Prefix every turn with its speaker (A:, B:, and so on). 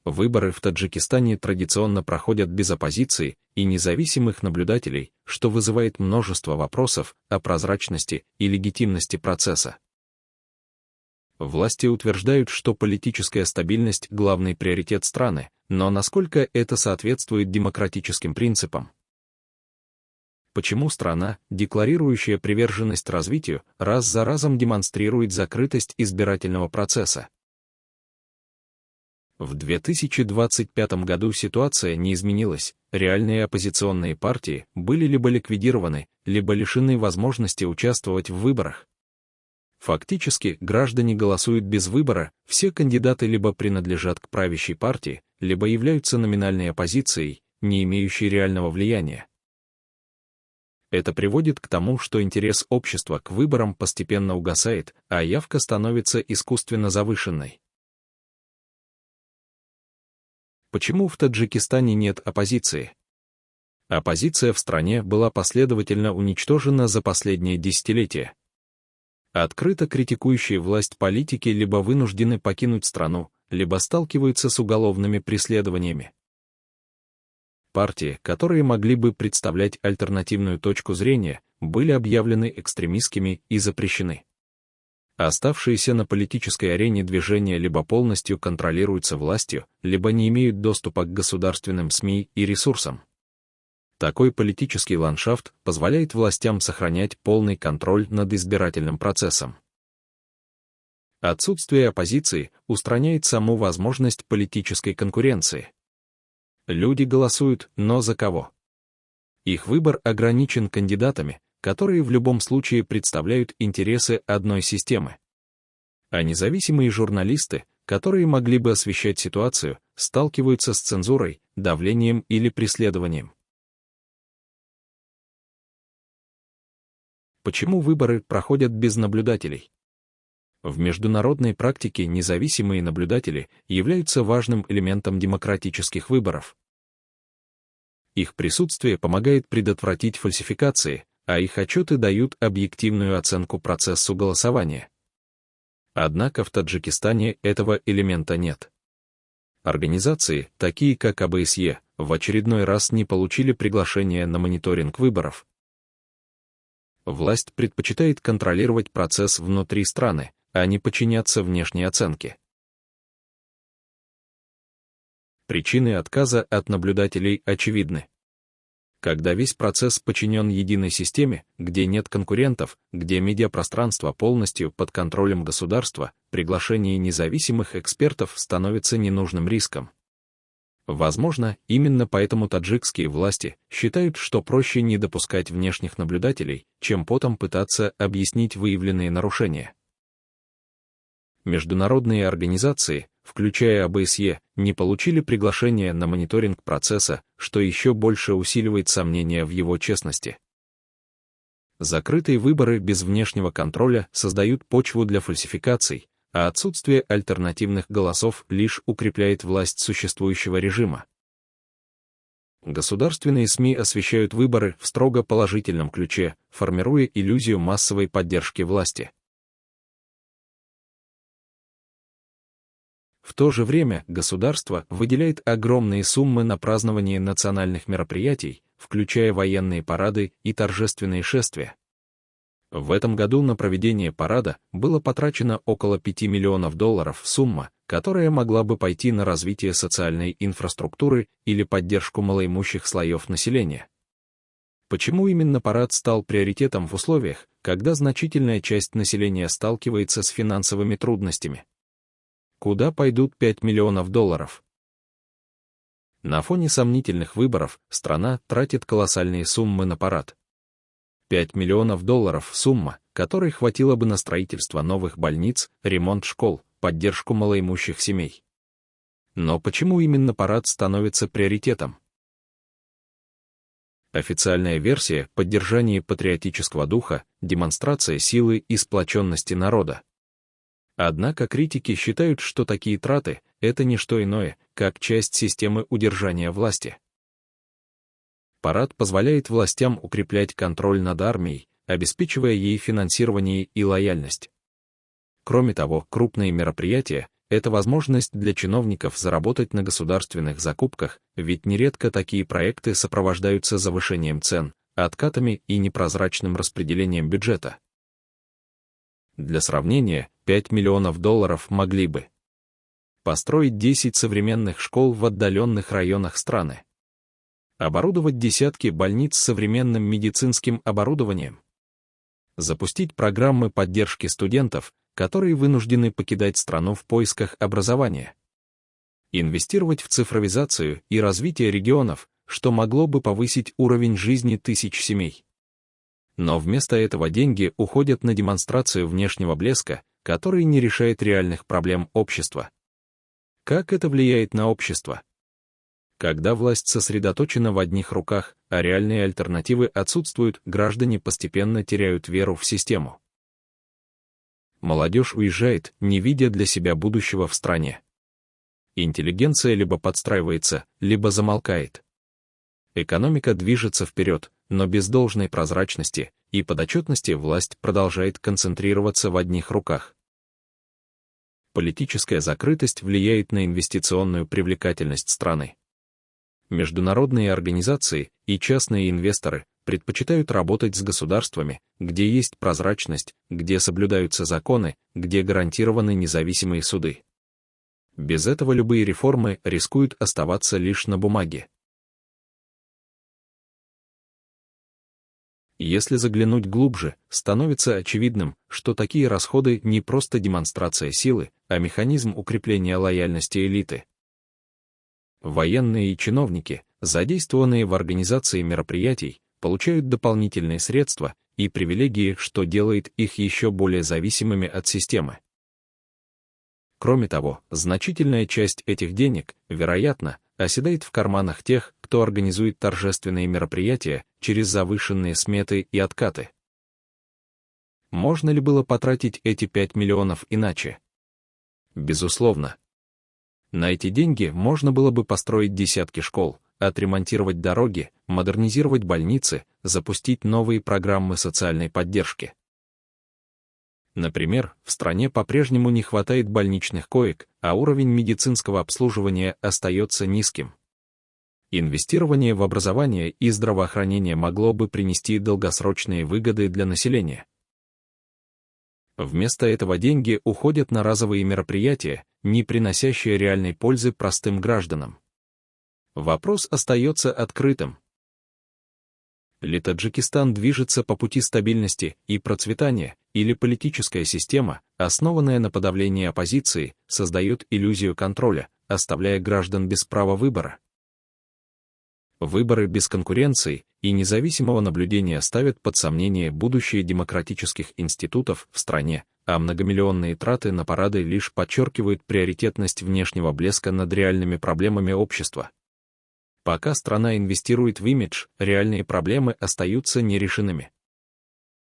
A: Выборы в Таджикистане традиционно проходят без оппозиции и независимых наблюдателей, что вызывает множество вопросов о прозрачности и легитимности процесса. Власти утверждают, что политическая стабильность – главный приоритет страны, но насколько это соответствует демократическим принципам? Почему страна, декларирующая приверженность развитию, раз за разом демонстрирует закрытость избирательного процесса? В 2025 году ситуация не изменилась, реальные оппозиционные партии были либо ликвидированы, либо лишены возможности участвовать в выборах. Фактически, граждане голосуют без выбора, все кандидаты либо принадлежат к правящей партии, либо являются номинальной оппозицией, не имеющей реального влияния. Это приводит к тому, что интерес общества к выборам постепенно угасает, а явка становится искусственно завышенной. Почему в Таджикистане нет оппозиции? Оппозиция в стране была последовательно уничтожена за последние десятилетия. Открыто критикующие власть политики либо вынуждены покинуть страну, либо сталкиваются с уголовными преследованиями. Партии, которые могли бы представлять альтернативную точку зрения, были объявлены экстремистскими и запрещены. Оставшиеся на политической арене движения либо полностью контролируются властью, либо не имеют доступа к государственным СМИ и ресурсам. Такой политический ландшафт позволяет властям сохранять полный контроль над избирательным процессом. Отсутствие оппозиции устраняет саму возможность политической конкуренции. Люди голосуют, но за кого? Их выбор ограничен кандидатами, которые в любом случае представляют интересы одной системы. А независимые журналисты, которые могли бы освещать ситуацию, сталкиваются с цензурой, давлением или преследованием. Почему выборы проходят без наблюдателей? В международной практике независимые наблюдатели являются важным элементом демократических выборов. Их присутствие помогает предотвратить фальсификации, а их отчеты дают объективную оценку процессу голосования. Однако в Таджикистане этого элемента нет. Организации, такие как ОБСЕ, в очередной раз не получили приглашения на мониторинг выборов. Власть предпочитает контролировать процесс внутри страны, а не подчиняться внешней оценке. Причины отказа от наблюдателей очевидны. Когда весь процесс подчинен единой системе, где нет конкурентов, где медиапространство полностью под контролем государства, приглашение независимых экспертов становится ненужным риском. Возможно, именно поэтому таджикские власти считают, что проще не допускать внешних наблюдателей, чем потом пытаться объяснить выявленные нарушения. Международные организации, включая ОБСЕ, не получили приглашения на мониторинг процесса, что еще больше усиливает сомнения в его честности. Закрытые выборы без внешнего контроля создают почву для фальсификаций, а отсутствие альтернативных голосов лишь укрепляет власть существующего режима. Государственные СМИ освещают выборы в строго положительном ключе, формируя иллюзию массовой поддержки власти. В то же время государство выделяет огромные суммы на празднование национальных мероприятий, включая военные парады и торжественные шествия. В этом году на проведение парада было потрачено около $5 миллионов, сумма, которая могла бы пойти на развитие социальной инфраструктуры или поддержку малоимущих слоев населения. Почему именно парад стал приоритетом в условиях, когда значительная часть населения сталкивается с финансовыми трудностями? Куда пойдут $5 миллионов? На фоне сомнительных выборов страна тратит колоссальные суммы на парад. $5 миллионов – сумма, которой хватило бы на строительство новых больниц, ремонт школ, поддержку малоимущих семей. Но почему именно парад становится приоритетом? Официальная версия – поддержание патриотического духа, демонстрация силы и сплоченности народа. Однако критики считают, что такие траты – это не что иное, как часть системы удержания власти. Парад позволяет властям укреплять контроль над армией, обеспечивая ей финансирование и лояльность. Кроме того, крупные мероприятия, это возможность для чиновников заработать на государственных закупках, ведь нередко такие проекты сопровождаются завышением цен, откатами и непрозрачным распределением бюджета. Для сравнения, $5 миллионов могли бы построить 10 современных школ в отдаленных районах страны, оборудовать десятки больниц современным медицинским оборудованием, запустить программы поддержки студентов, которые вынуждены покидать страну в поисках образования, инвестировать в цифровизацию и развитие регионов, что могло бы повысить уровень жизни тысяч семей. Но вместо этого деньги уходят на демонстрацию внешнего блеска, который не решает реальных проблем общества. Как это влияет на общество? Когда власть сосредоточена в одних руках, а реальные альтернативы отсутствуют, граждане постепенно теряют веру в систему. Молодежь уезжает, не видя для себя будущего в стране. Интеллигенция либо подстраивается, либо замолкает. Экономика движется вперед, но без должной прозрачности и подотчетности власть продолжает концентрироваться в одних руках. Политическая закрытость влияет на инвестиционную привлекательность страны. Международные организации и частные инвесторы предпочитают работать с государствами, где есть прозрачность, где соблюдаются законы, где гарантированы независимые суды. Без этого любые реформы рискуют оставаться лишь на бумаге. Если заглянуть глубже, становится очевидным, что такие расходы не просто демонстрация силы, а механизм укрепления лояльности элиты. Военные и чиновники, задействованные в организации мероприятий, получают дополнительные средства и привилегии, что делает их еще более зависимыми от системы. Кроме того, значительная часть этих денег, вероятно, оседает в карманах тех, кто организует торжественные мероприятия через завышенные сметы и откаты. Можно ли было потратить эти 5 миллионов иначе? Безусловно. На эти деньги можно было бы построить десятки школ, отремонтировать дороги, модернизировать больницы, запустить новые программы социальной поддержки. Например, в стране по-прежнему не хватает больничных коек, а уровень медицинского обслуживания остается низким. Инвестирование в образование и здравоохранение могло бы принести долгосрочные выгоды для населения. Вместо этого деньги уходят на разовые мероприятия, не приносящие реальной пользы простым гражданам. Вопрос остается открытым. Ли Таджикистан движется по пути стабильности и процветания, или политическая система, основанная на подавлении оппозиции, создает иллюзию контроля, оставляя граждан без права выбора? Выборы без конкуренции и независимого наблюдения ставят под сомнение будущее демократических институтов в стране, а многомиллионные траты на парады лишь подчеркивают приоритетность внешнего блеска над реальными проблемами общества. Пока страна инвестирует в имидж, реальные проблемы остаются нерешенными.